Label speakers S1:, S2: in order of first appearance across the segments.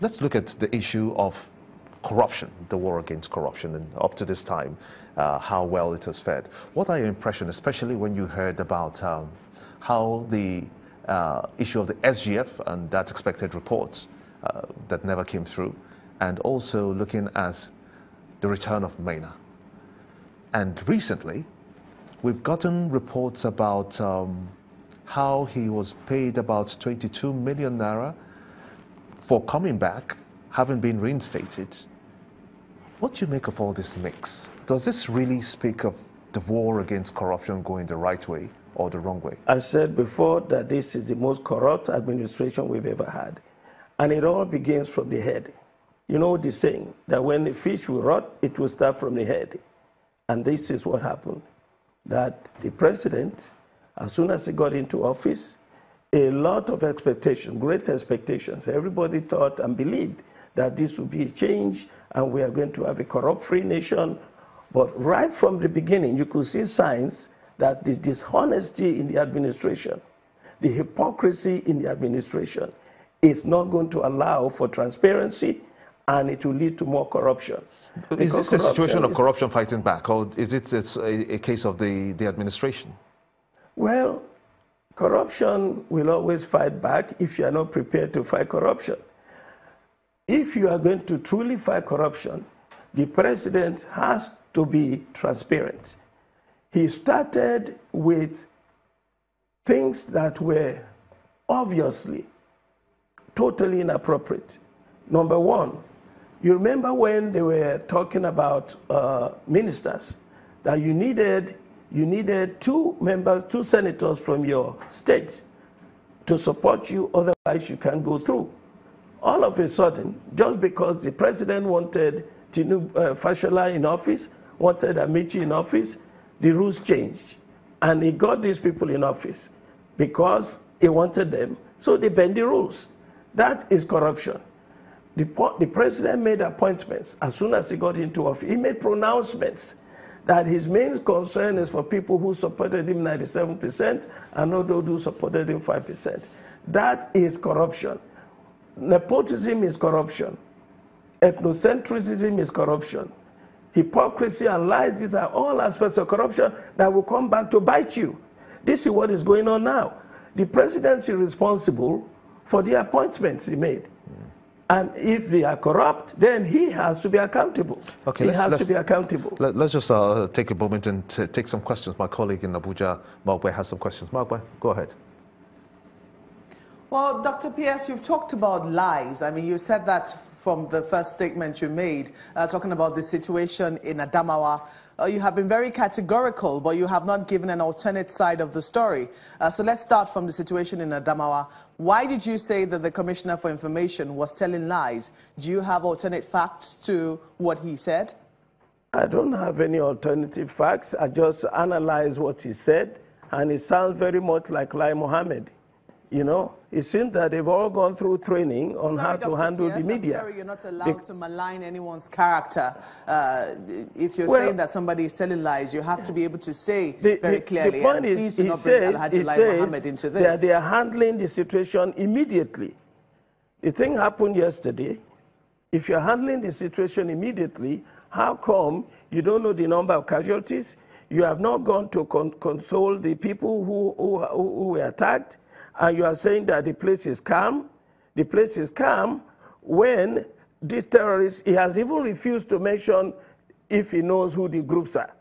S1: let's look at the issue of corruption, the war against corruption, and up to this time, how well it has fared. What are your impressions, especially when you heard about how the issue of the SGF and that expected report that never came through, and also looking at the return of Maina? And recently, we've gotten reports about how he was paid about 22 million naira for coming back, having been reinstated. What do you make of all this mix? Does this really speak of the war against corruption going the right way or the wrong way?
S2: I said before that this is the most corrupt administration we've ever had. And it all begins from the head. You know the saying that when the fish will rot, it will start from the head. And this is what happened. That the president, as soon as he got into office, a lot of expectations, great expectations. Everybody thought and believed that this would be a change and we are going to have a corrupt-free nation. But right from the beginning, you could see signs that the dishonesty in the administration, the hypocrisy in the administration is not going to allow for transparency, and it will lead to more corruption.
S1: Is this a situation of corruption fighting back, or is it a case of the administration?
S2: Well, corruption will always fight back if you are not prepared to fight corruption. If you are going to truly fight corruption, the president has to be transparent. He started with things that were obviously totally inappropriate. Number one, you remember when they were talking about ministers, that you needed two senators from your state to support you, otherwise you can't go through. All of a sudden, just because the president wanted Fashola in office, wanted Amici in office, the rules changed. And he got these people in office because he wanted them, so they bend the rules. That is corruption. The president made appointments as soon as he got into office. He made pronouncements that his main concern is for people who supported him 97% and not those who supported him 5%. That is corruption. Nepotism is corruption. Ethnocentrism is corruption. Hypocrisy and lies, these are all aspects of corruption that will come back to bite you. This is what is going on now. The presidency is responsible for the appointments he made. And if they are corrupt, then he has to be accountable.
S1: Okay, let's be accountable. Let's just take a moment and take some questions. My colleague in Abuja, Magwe, has some questions. Magwe, go ahead.
S3: Well, Dr. Pearce, you've talked about lies. I mean, you said that from the first statement you made, talking about the situation in Adamawa. You have been very categorical, but you have not given an alternate side of the story. So let's start from the situation in Adamawa. Why did you say that the Commissioner for Information was telling lies? Do you have alternate facts to what he said?
S2: I don't have any alternative facts. I just analyze what he said, and it sounds very much like Lai Mohammed. You know, it seems that they've all gone through training on how to handle the media.
S3: I'm sorry, you're not allowed to malign anyone's character. If you're saying that somebody is telling lies, you have to be able to say very clearly.
S2: The point is, he says that they are handling the situation immediately. The thing happened yesterday. If you're handling the situation immediately, how come you don't know the number of casualties? You have not gone to console the people who were attacked? And you are saying that the place is calm. The place is calm when these terrorists, he has even refused to mention if he knows who the groups are.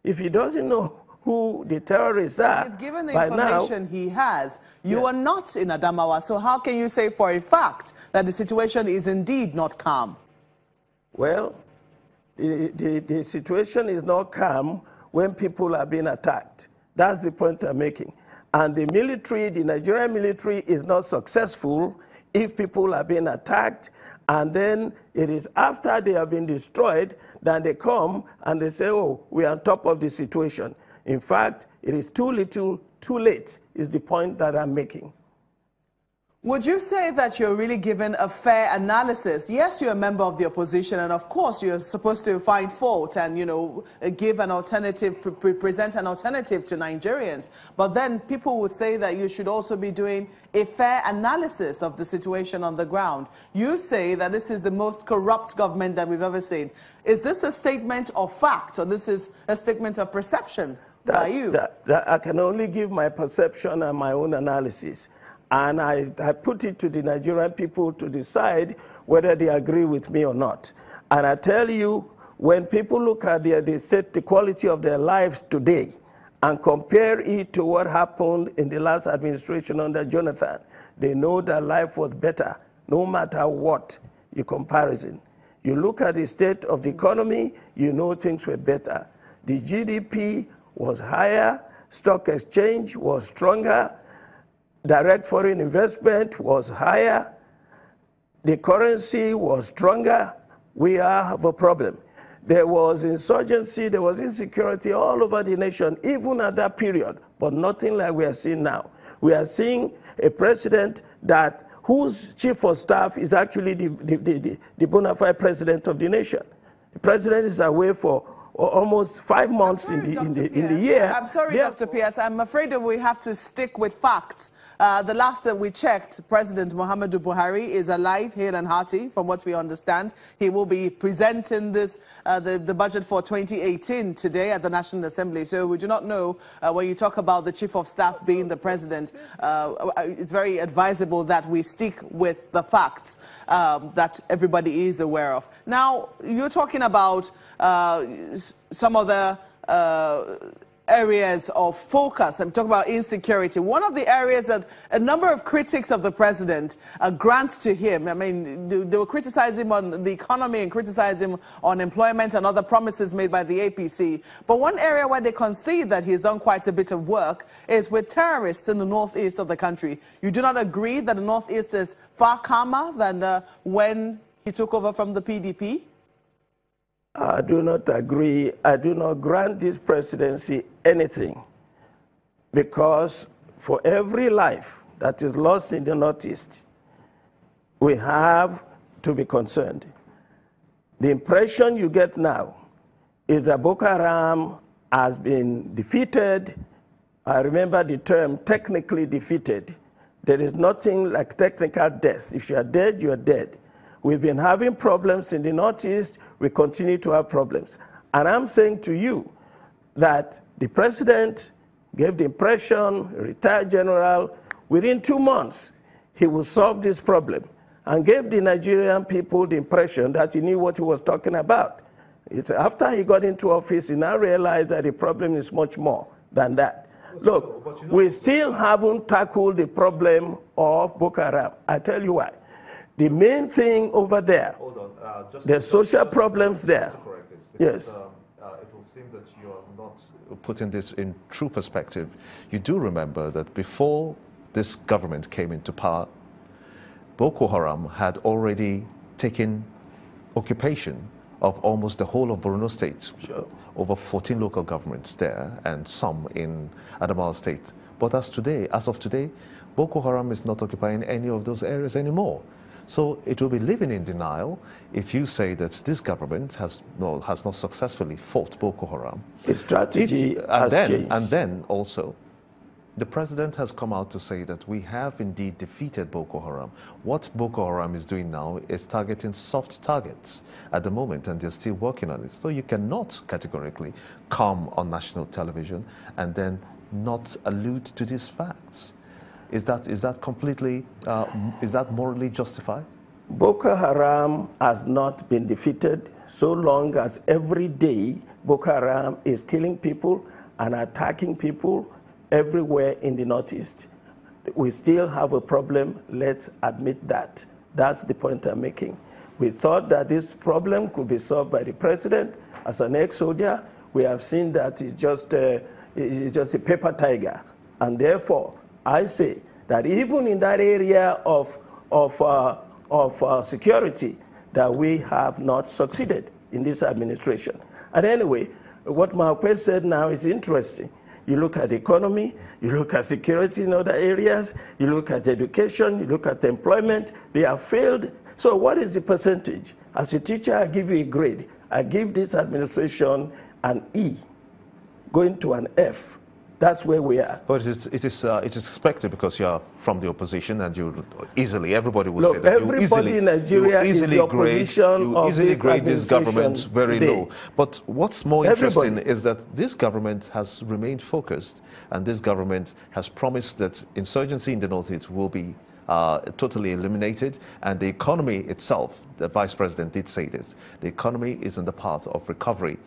S2: If he doesn't know who the terrorists are,
S3: he's given the information he has. You are not in Adamawa, so how can you say for a fact that the situation is indeed not calm?
S2: Well, the situation is not calm when people are being attacked. That's the point I'm making. And the military, the Nigerian military, is not successful if people are being attacked, and then it is after they have been destroyed that they come and they say, oh, we are on top of the situation. In fact, it is too little, too late, is the point that I'm making.
S3: Would you say that you're really given a fair analysis? Yes, you're a member of the opposition, and of course you're supposed to find fault and, you know, give an alternative, present an alternative to Nigerians. But then people would say that you should also be doing a fair analysis of the situation on the ground. You say that this is the most corrupt government that we've ever seen. Is this a statement of fact, or this is a statement of perception by you?
S2: That I can only give my perception and my own analysis. And I put it to the Nigerian people to decide whether they agree with me or not. And I tell you, when people look at the quality of their lives today and compare it to what happened in the last administration under Jonathan, they know that life was better, no matter what your comparison. You look at the state of the economy, you know things were better. The GDP was higher, stock exchange was stronger, direct foreign investment was higher, the currency was stronger. We have a problem. There was insurgency, there was insecurity all over the nation, even at that period, but nothing like we are seeing now. We are seeing a president whose chief of staff is actually the bona fide president of the nation. The president is away for almost 5 months in the year.
S3: I'm sorry, Dr. Pearce. I'm afraid that we have to stick with facts. The last that we checked, President Muhammadu Buhari is alive, hale and hearty, from what we understand. He will be presenting this, the budget for 2018 today at the National Assembly. So we do not know when you talk about the Chief of Staff being the President. It's very advisable that we stick with the facts that everybody is aware of. Now, you're talking about some of the areas of focus. I'm talking about insecurity. One of the areas that a number of critics of the president grant to him, I mean, they will criticize him on the economy and criticize him on employment and other promises made by the APC. But one area where they concede that he's done quite a bit of work is with terrorists in the northeast of the country. You do not agree that the northeast is far calmer than when he took over from the PDP?
S2: I do not agree. I do not grant this presidency anything, because for every life that is lost in the Northeast, we have to be concerned. The impression you get now is that Boko Haram has been defeated. I remember the term technically defeated. There is nothing like technical death. If you are dead, you are dead. We've been having problems in the Northeast. We continue to have problems. And I'm saying to you that the president gave the impression, retired general, within 2 months, he will solve this problem, and gave the Nigerian people the impression that he knew what he was talking about. After he got into office, he now realized that the problem is much more than that. Look, we still haven't tackled the problem of Boko Haram. I tell you why. The main thing over there, there's social problems there. Yes.
S1: It will seem that you're not putting this in true perspective. You do remember that before this government came into power, Boko Haram had already taken occupation of almost the whole of Borno State.
S2: Sure.
S1: Over 14 local governments there and some in Adamawa State. But as of today, Boko Haram is not occupying any of those areas anymore. So it will be living in denial if you say that this government has not successfully fought Boko Haram.
S2: The strategy has changed.
S1: And then also, the president has come out to say that we have indeed defeated Boko Haram. What Boko Haram is doing now is targeting soft targets at the moment, and they're still working on it. So you cannot categorically come on national television and then not allude to these facts. Is that completely, is that morally justified?
S2: Boko Haram has not been defeated so long as every day Boko Haram is killing people and attacking people everywhere in the Northeast. We still have a problem, let's admit that. That's the point I'm making. We thought that this problem could be solved by the president. As an ex-soldier, we have seen that it's just a paper tiger. And therefore, I say that even in that area of security, that we have not succeeded in this administration. And anyway, what Marquez said now is interesting. You look at the economy, you look at security in other areas, you look at education, you look at employment. They have failed. So what is the percentage? As a teacher, I give you a grade. I give this administration an E, going to an F. That's where we are.
S1: But it is expected because you are from the opposition, and you easily, everybody will say that
S2: everybody in Nigeria is the opposition
S1: you easily grade this government very low. But what's more interesting is that this government has remained focused, and this government has promised that insurgency in the Northeast will be totally eliminated, and the economy itself, the Vice President did say this, the economy is on the path of recovery.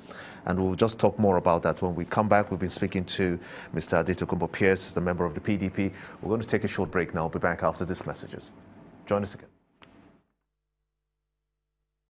S1: And we'll just talk more about that when we come back. We've been speaking to Mr. Adetokunbo Pearce, the member of the PDP. We're going to take a short break now. We'll be back after these messages. Join us again.